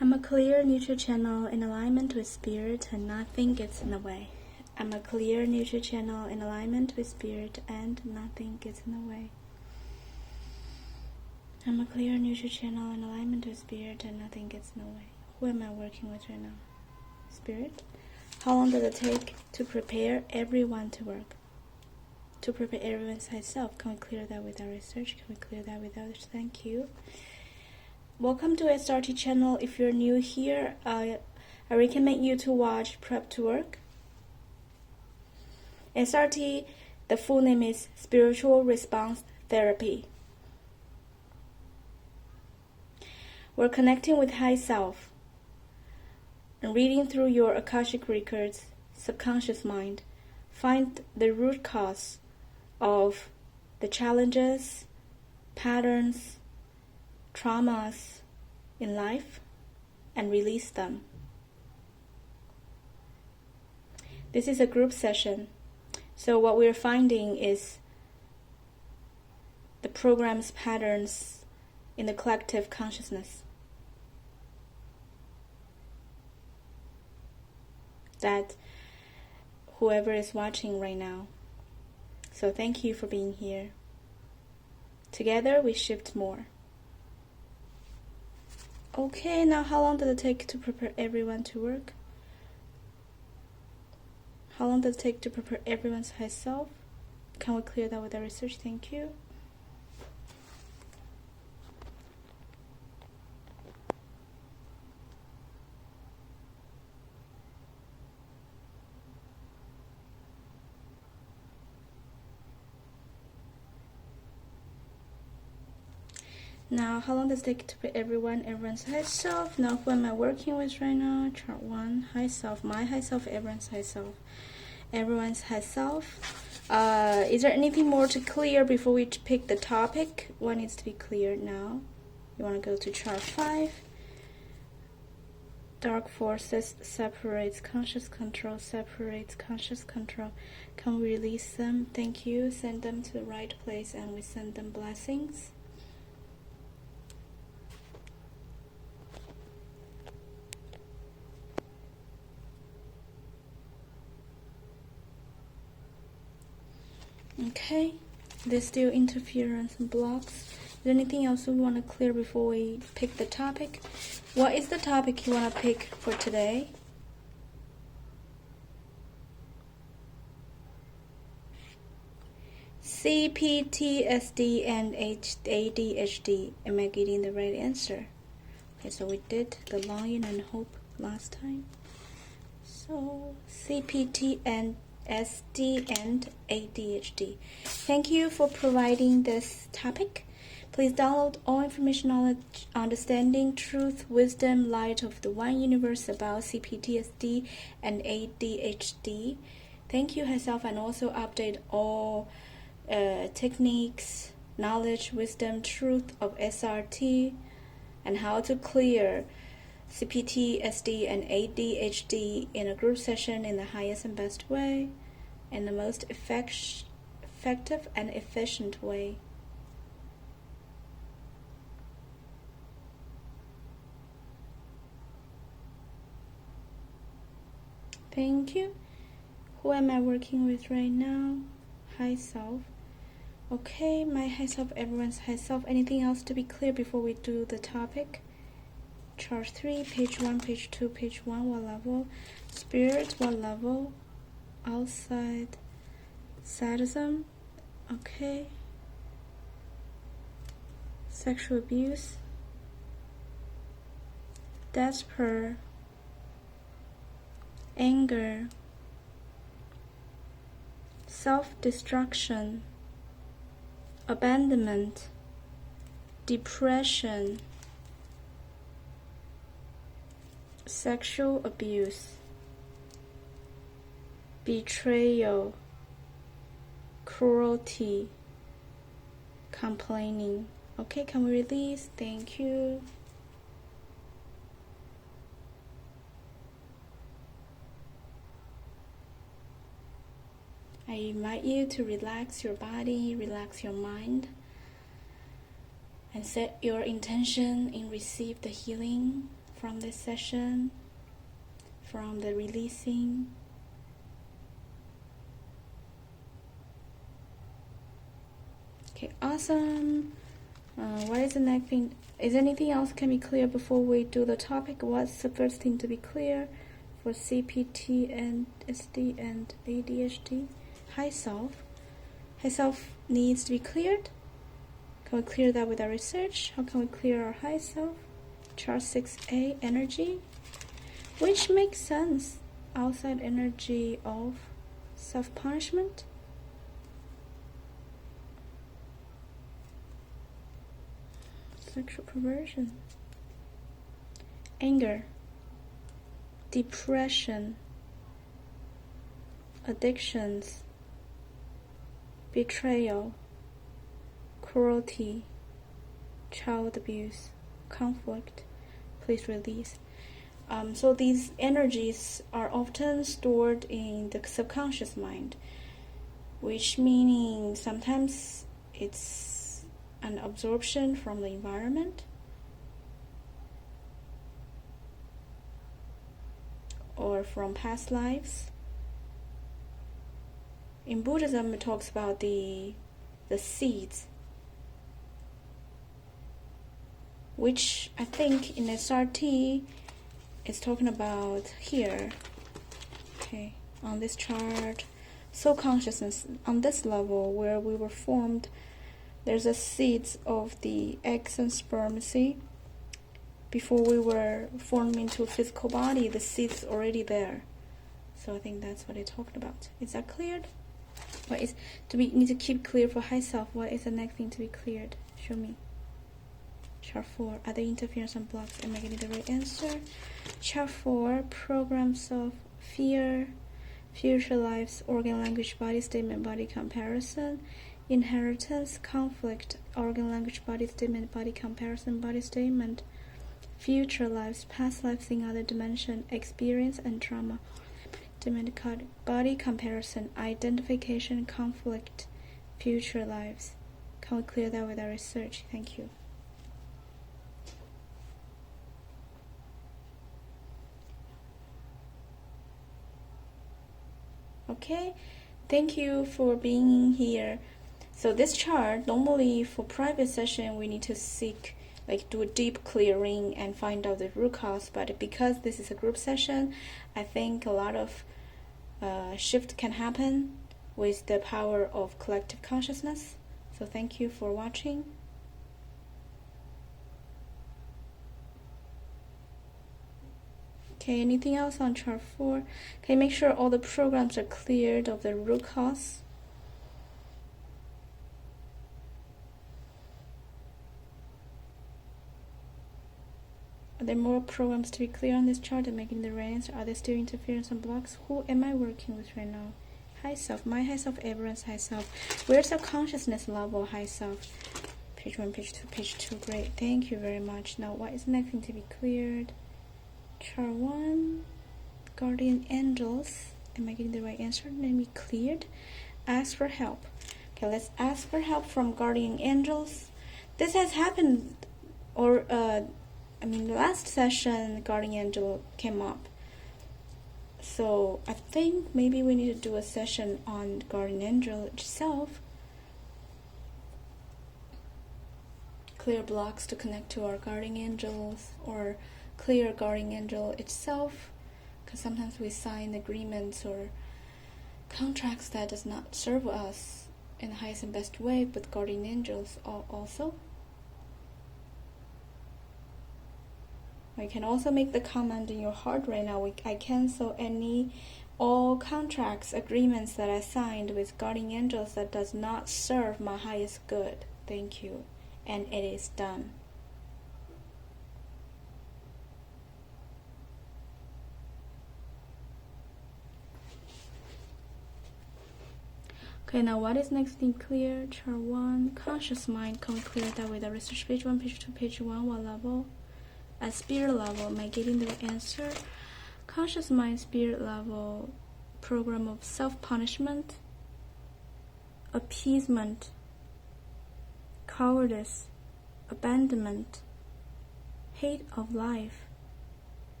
I'm a clear, neutral channel in alignment with spirit and nothing gets in the way. I'm a clear, neutral channel in alignment with spirit and nothing gets in the way. I'm a clear, neutral channel in alignment with spirit and nothing gets in the way. Who am I working with right now? Spirit? How long does it take to prepare everyone to work? To prepare everyone's high self. Can we clear that with our research? Can we clear that with our thank you? Welcome to SRT channel. If you're new here, I recommend you to watch Prep to Work. SRT, the full name is Spiritual Response Therapy. We're connecting with high self and reading through your Akashic records, subconscious mind, find the root cause of the challenges, patterns, traumas in life and release them. This is a group session, so what we're finding is the program's patterns in the collective consciousness that whoever is watching right now. So thank you for being here. Together we shift more. Okay, now how long does it take to prepare everyone to work? How long does it take to prepare everyone's high self? Can we clear that with our research? Thank you. Now, how long does it take to put everyone's high self? Now, who am I working with right now? Chart 1, high self, my high self, everyone's high self. Everyone's high self. Is there anything more to clear before we pick the topic? What needs to be cleared now? You want to go to chart 5. Dark forces separates conscious control, separates conscious control. Can we release them? Thank you. Send them to the right place and we send them blessings. Okay, there's still interference and blocks. Is there anything else we want to clear before we pick the topic? What is the topic you want to pick for today? CPTSD and ADHD. Am I getting the right answer? Okay, so we did the longing and hope last time. So CPT and SD and ADHD. Thank you for providing this topic. Please download all information, knowledge, understanding, truth, wisdom, light of the one universe about CPTSD and ADHD. Thank you, herself, and also update all techniques, knowledge, wisdom, truth of SRT, and how to clear CPTSD and ADHD in a group session in the highest and best way, in the most effective and efficient way. Thank you. Who am I working with right now? High self. Okay, my high self, everyone's high self. Anything else to be clear before we do the topic? Chart 3, page 1, page 2, page 1, what level? Spirit, what level? Outside sadism. Okay. Sexual abuse. Despair. Anger. Self-destruction. Abandonment. Depression. Sexual abuse, betrayal, cruelty, complaining. Okay, can we release? Thank you. I invite you to relax your body, relax your mind, and set your intention in receive the healing from this session, from the releasing. Okay, awesome. What is the next thing? Is anything else can be clear before we do the topic? What's the first thing to be clear for CPTSD and ADHD? High self. High self needs to be cleared. Can we clear that with our research? How can we clear our high self? Chart 6A, energy, which makes sense. Outside energy of self-punishment. Sexual perversion, anger, depression, addictions, betrayal, cruelty, child abuse, conflict. Please release. So these energies are often stored in the subconscious mind, which meaning sometimes it's an absorption from the environment, or from past lives. In Buddhism, it talks about the seeds, which I think in SRT is talking about here. Okay, on this chart, soul consciousness on this level where we were formed. There's a seeds of the eggs and sperm. See, before we were formed into a physical body, the seeds already there. So I think that's what I talked about. Is that cleared? What is to be need to keep clear for high self? What is the next thing to be cleared? Show me. Chart 4. Are there interference and blocks? Am I getting the right answer? Chart 4. Programs of fear, future lives, organ, language, body statement, body comparison. Inheritance, conflict, organ, language, body statement, body comparison, body statement, future lives, past lives in other dimension, experience and trauma, body comparison, identification, conflict, future lives. Can we clear that with our research? Thank you. Okay, thank you for being here. So this chart, normally for private session, we need to seek, do a deep clearing and find out the root cause. But because this is a group session, I think a lot of shift can happen with the power of collective consciousness. So thank you for watching. Okay, anything else on chart 4? Okay, make sure all the programs are cleared of the root cause. Are there more programs to be clear on this chart and making the right answer? Are there still interference and blocks? Who am I working with right now? High self, my high self, everyone's high self. Where's the consciousness level high self? Page 1, page 2, page 2. Great, thank you very much. Now, what is the next thing to be cleared? Chart 1, guardian angels. Am I getting the right answer? Let me cleared. Ask for help. Okay, let's ask for help from guardian angels. This has happened, or last session, guardian angel came up. So I think maybe we need to do a session on guardian angel itself. Clear blocks to connect to our guardian angels, or clear guardian angel itself, because sometimes we sign agreements or contracts that does not serve us in the highest and best way with guardian angels also. You can also make the comment in your heart right now, I cancel all contracts, agreements that I signed with guardian angels that does not serve my highest good. Thank you. And it is done. Okay, now what is next thing clear? Chart 1, conscious mind. Can we clear that with the research? Page 1, page 2, page 1, what level? At spirit level, am I getting the answer? Conscious mind, spirit level, program of self-punishment, appeasement, cowardice, abandonment, hate of life,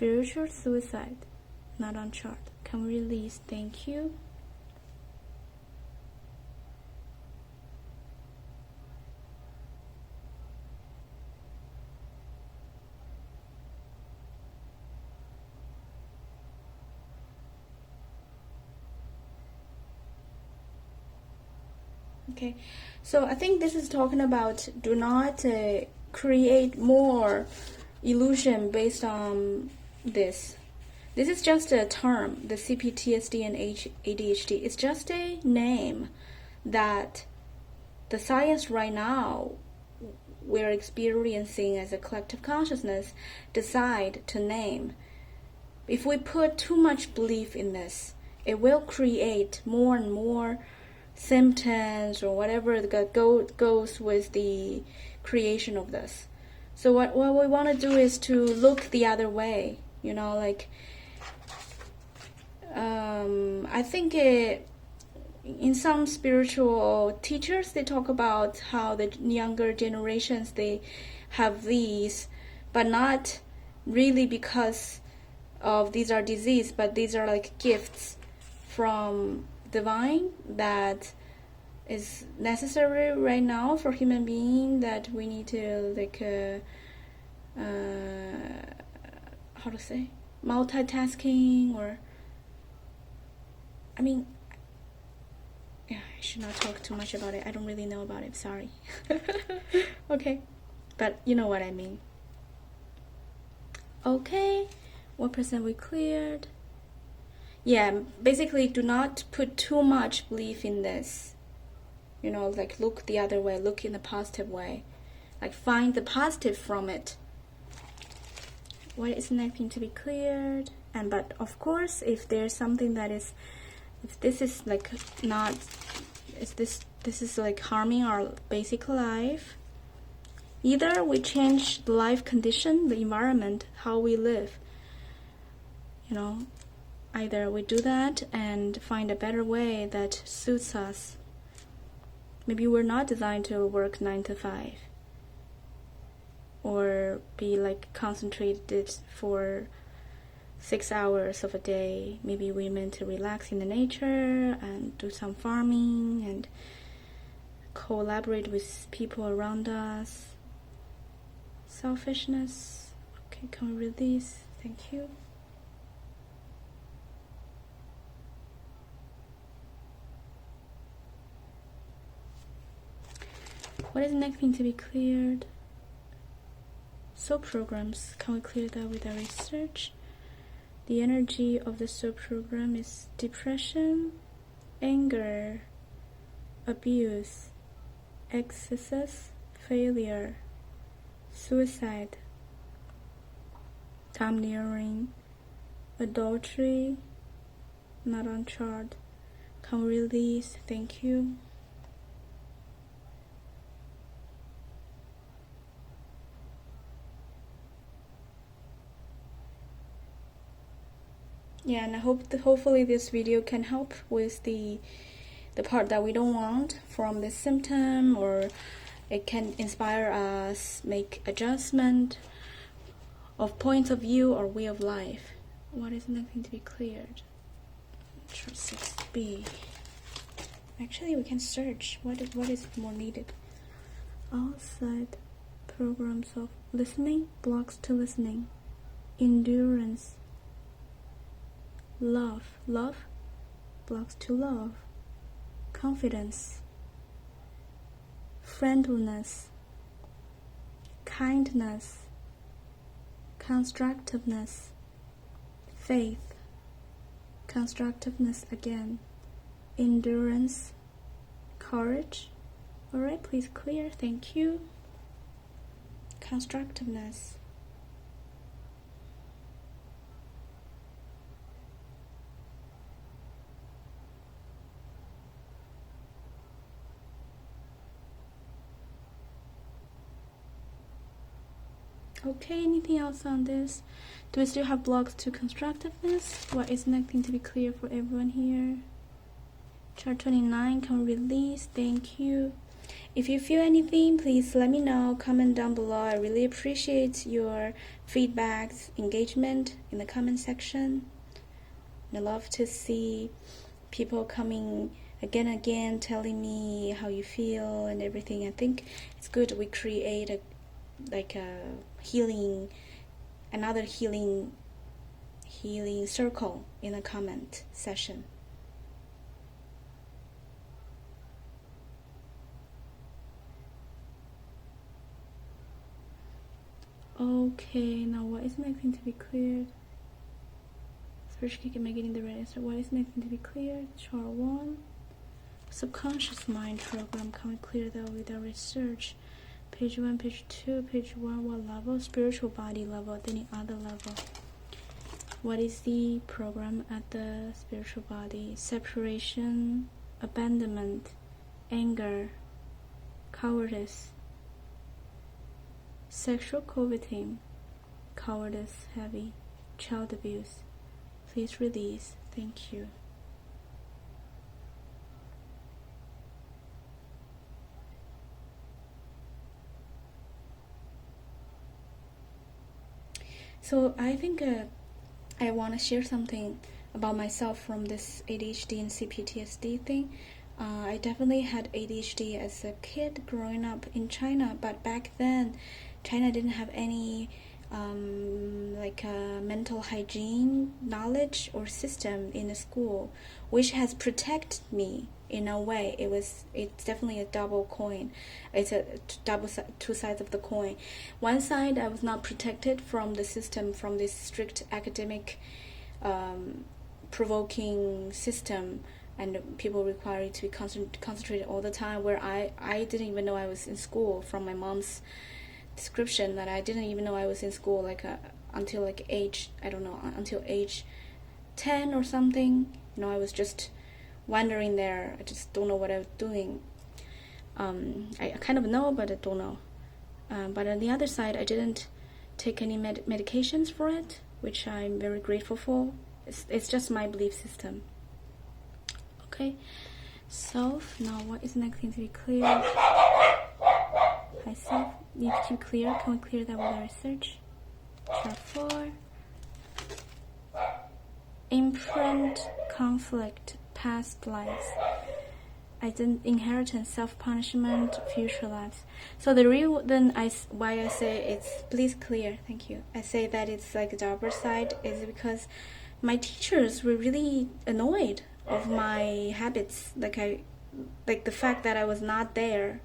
Spiritual suicide, not on chart. Can we release? Thank you. Okay, so I think this is talking about do not create more illusion based on this. This is just a term, the CPTSD and ADHD. It's just a name that the science right now we're experiencing as a collective consciousness decide to name. If we put too much belief in this, it will create more and more symptoms or whatever that goes with the creation of this. So what we want to do is to look the other way, you know, like I think in some spiritual teachers, they talk about how the younger generations, they have these, but not really because of these are disease, but these are like gifts from divine that is necessary right now for human being, that we need to like how to say, multitasking, or I mean, yeah, I should not talk too much about it. I don't really know about it, sorry. Okay, but you know what I mean. Okay, what percent we cleared? Yeah, basically do not put too much belief in this. You know, like look the other way, look in the positive way. Like find the positive from it. What is necking to be cleared? And but of course, if there's something that is, if this is like not, is this is like harming our basic life, either we change the life condition, the environment, how we live. You know, either we do that and find a better way that suits us. Maybe we're not designed to work 9 to 5 or be like concentrated for 6 hours of a day. Maybe we're meant to relax in the nature and do some farming and collaborate with people around us. Selfishness. Okay, can we release? Thank you. What is next thing to be cleared? Soap programs. Can we clear that with our research? The energy of the soap program is depression, anger, abuse, excesses, failure, suicide, domineering, adultery, not on chart. Can we release? Thank you. Yeah, and I hope hopefully this video can help with the part that we don't want from this symptom, or it can inspire us make adjustment of points of view or way of life. What is nothing to be cleared? Chart 6B. Actually, we can search what is more needed. Outside programs of listening, blocks to listening, endurance, love, blocks to love, confidence, friendliness, kindness, constructiveness, faith, constructiveness again, endurance, courage. Alright, please clear, thank you. Constructiveness. Okay, anything else on this? Do we still have blocks to constructiveness? What is next to be clear for everyone here? Chart 29, can we release? Thank you. If you feel anything, please let me know. Comment down below. I really appreciate your feedbacks, engagement in the comment section. I love to see people coming again and again, telling me how you feel and everything. I think it's good we create a healing, another healing circle in the comment session. Okay, now what is next thing to be cleared? Spiritual kick, am I getting the right answer? What is next thing to be cleared? Chart 1. Subconscious mind program, can we clear that with our research? Page 1, page 2, page 1, what level? Spiritual body level, any other level. What is the program at the spiritual body? Separation, abandonment, anger, cowardice, sexual coveting, cowardice, heavy, child abuse. Please release. Thank you. So I think I want to share something about myself from this ADHD and CPTSD thing. I definitely had ADHD as a kid growing up in China, but back then China didn't have any mental hygiene knowledge or system in the school, which has protected me in a way. It's definitely a double coin. It's a two sides of the coin. One side, I was not protected from the system, from this strict academic provoking system, and people require you to be concentrated all the time, where I didn't even know I was in school from my mom's description, that I didn't even know I was in school until age, I don't know, until age 10 or something. I was just wandering there. I just don't know what I was doing. I kind of know, but I don't know. But on the other side, I didn't take any medications for it, which I'm very grateful for. It's just my belief system. Okay, so now what is the next thing to be clear? Hi, self. Need to keep clear. Can we clear that with our research? Chart 4. Imprint, conflict, past lives, inheritance, self-punishment, future lives. So the reason why I say it's, please clear, thank you. I say that it's like the opposite side is because my teachers were really annoyed of my habits, like the fact that I was not there,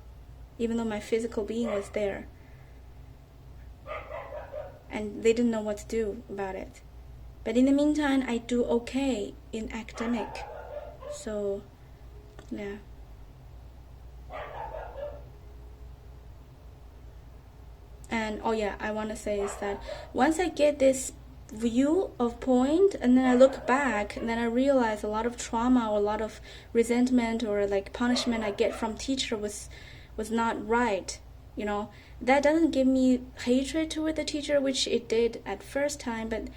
even though my physical being was there, and they didn't know what to do about it. But in the meantime, I do okay in academic. So, yeah. And I want to say is that once I get this view of point, and then I look back, and then I realize a lot of trauma or a lot of resentment or punishment I get from teacher was not right. That doesn't give me hatred toward the teacher, which it did at first, but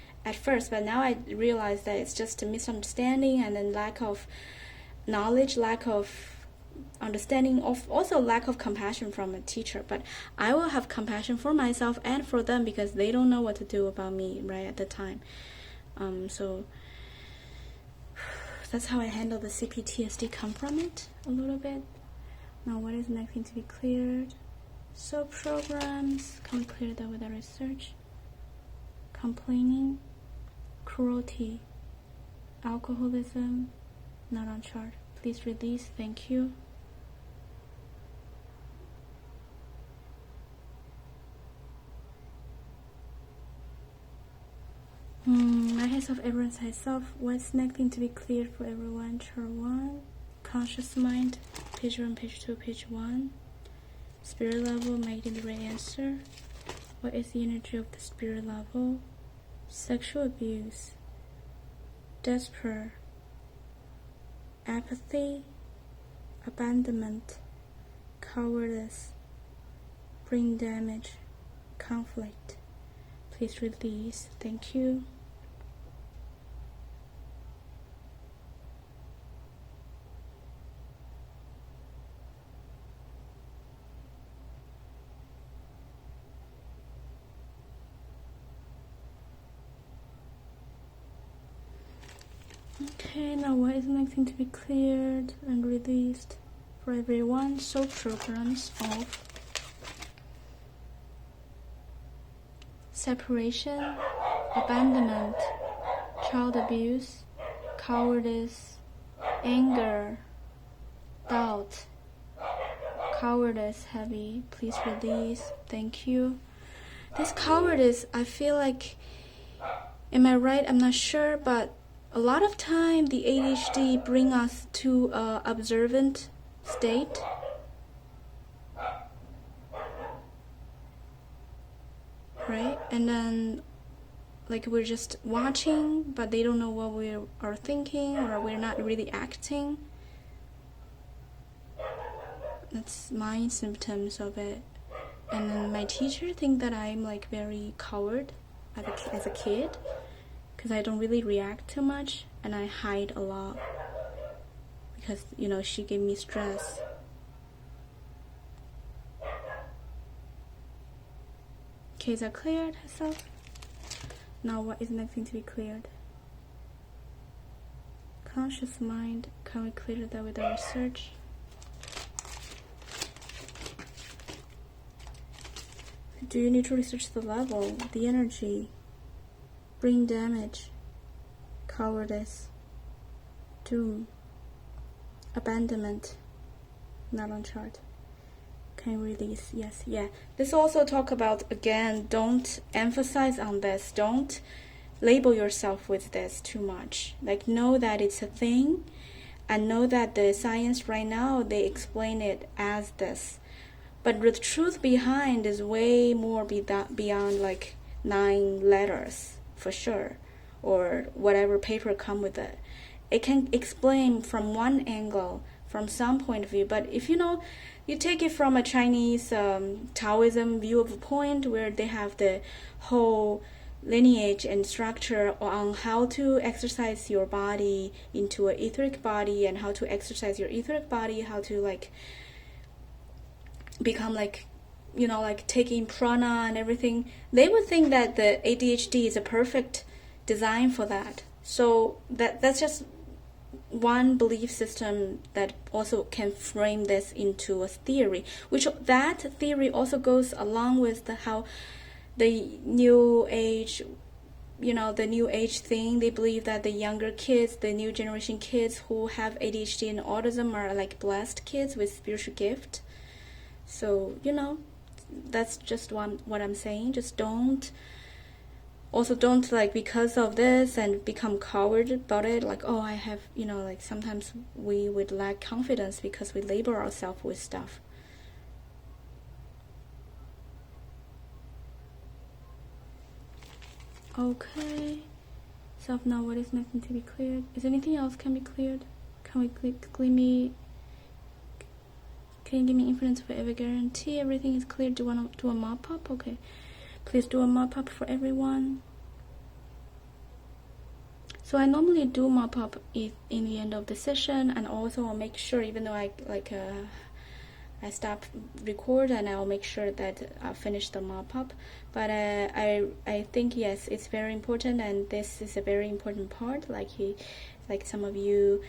now I realize that it's just a misunderstanding, and then lack of knowledge, lack of understanding, of also lack of compassion from a teacher. But I will have compassion for myself and for them, because they don't know what to do about me right at the time. So that's how I handle the CPTSD, come from it a little bit. Now what is the next thing to be cleared? So programs, can we clear that with our research? Complaining, cruelty, alcoholism, not on chart. Please release, thank you. I have self, everyone's high self. What's next thing to be cleared for everyone? Chart 1, conscious mind, page 1, page 2, page 1. Spirit level, making the right answer. What is the energy of the spirit level? Sexual abuse, despair, apathy, abandonment, cowardice, brain damage, conflict. Please release, thank you. Okay, now what is next to be cleared and released for everyone? Soul programs of separation, abandonment, child abuse, cowardice, anger, doubt, cowardice, heavy, please release, thank you. This cowardice, I feel like, am I right? I'm not sure, but a lot of time the ADHD bring us to a observant state. Right? And then like we're just watching, but they don't know what we are thinking, or we're not really acting. That's my symptoms of it. And then my teacher think that I'm like very coward as a kid, because I don't really react too much and I hide a lot because, you know, she gave me stress. Okay, is that cleared herself? Now what is next thing to be cleared? Conscious mind, can we clear that with our research? Do you need to research the level, the energy, brain damage, cowardice, doom, abandonment, not on chart. Can release, yes, yeah. This also talk about, again, don't emphasize on this. Don't label yourself with this too much. Like, know that it's a thing, and know that the science right now, they explain it as this. But the truth behind is way more beyond like 9 letters, for sure, or whatever paper come with it. It can explain from one angle, from some point of view, but if you take it from a Chinese Taoism view of a point where they have the whole lineage and structure on how to exercise your body into an etheric body, and how to exercise your etheric body, how to like become like, like taking prana and everything, they would think that the ADHD is a perfect design for that. So that's just one belief system that also can frame this into a theory, which that theory also goes along with how the new age, the new age thing. They believe that the younger kids, the new generation kids who have ADHD and autism are like blessed kids with spiritual gift. So, that's just what I'm saying. Just don't like because of this and become coward about it. Like, oh, I have, like sometimes we would lack confidence because we label ourselves with stuff. Okay. Self now, what is next to be cleared? Is anything else can be cleared? Can we clean me? Can you give me infinite forever guarantee? Everything is clear. Do you want to do a mop-up? Okay. Please do a mop-up for everyone. So I normally do mop-up in the end of the session, and also I'll make sure, even though I stop record, and I'll make sure that I finish the mop-up. But I think, yes, it's very important, and this is a very important part. Like some of you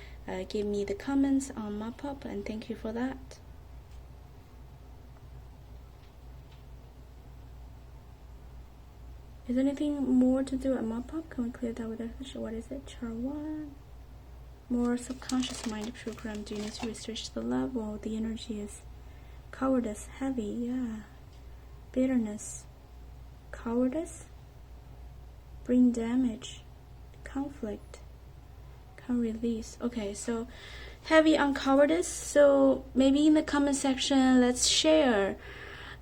give me the comments on mop-up, and thank you for that. Is there anything more to do at mop-up? Can we clear that with our research? What is it? Chart 1. More subconscious mind program. Do you need to research the level? The energy is cowardice, heavy, yeah. Bitterness, cowardice, brain damage, conflict, can release. Okay, so heavy on cowardice. So maybe in the comment section, let's share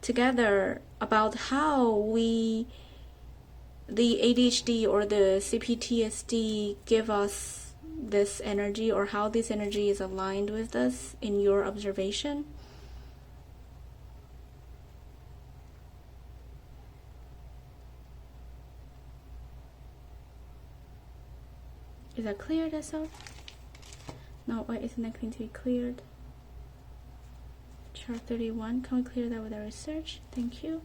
together about how the ADHD or the CPTSD give us this energy, or how this energy is aligned with us in your observation. Is that cleared as well? No, why isn't that going to be cleared? Chart 31, can we clear that with our research? Thank you.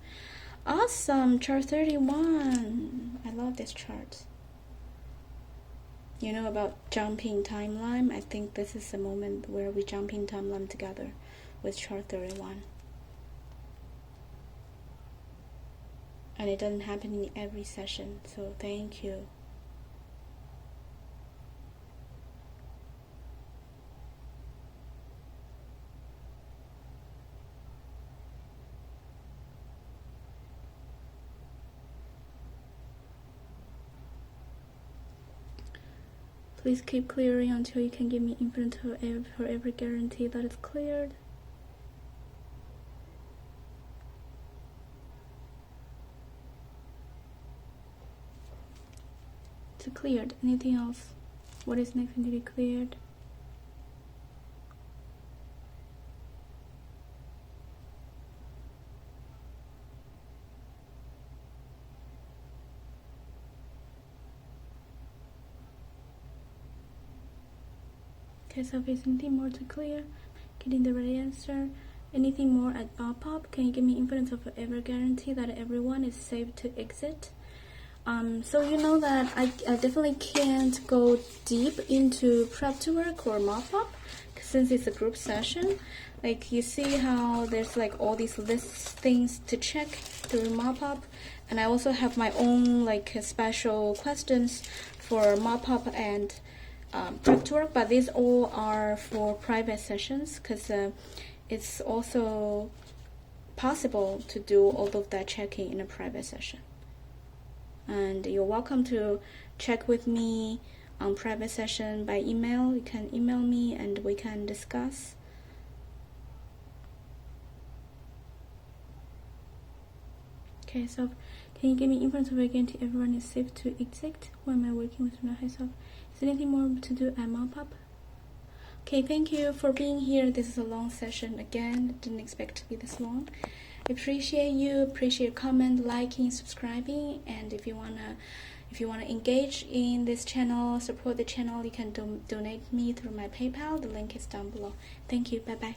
Awesome, chart 31. I love this chart. You know about jumping timeline? I think this is the moment where we jump in timeline together with chart 31. And it doesn't happen in every session, so thank you. Please keep clearing until you can give me infinite for every guarantee that it's cleared. It's cleared. Anything else? What is next to be cleared? Okay, so if there's anything more to clear, getting the right answer. Anything more at pop? Can you give me infinite of ever guarantee that everyone is safe to exit? So you know that I definitely can't go deep into prep to work or mop-up since it's a group session. Like you see how there's like all these lists things to check during mop-up, and I also have my own like special questions for mop-up and prep to work, but these all are for private sessions because it's also possible to do all of that checking in a private session. And you're welcome to check with me on private session by email. You can email me and we can discuss. Okay, so can you give me inference of guarantee everyone is safe to exit? Who am I working with my high self? Is there anything more to do at mop-up? Okay, thank you for being here. This is a long session again. Didn't expect to be this long. Appreciate you, appreciate your comment, liking, subscribing, and if you wanna engage in this channel, support the channel, you can donate me through my PayPal. The link is down below. Thank you. Bye bye.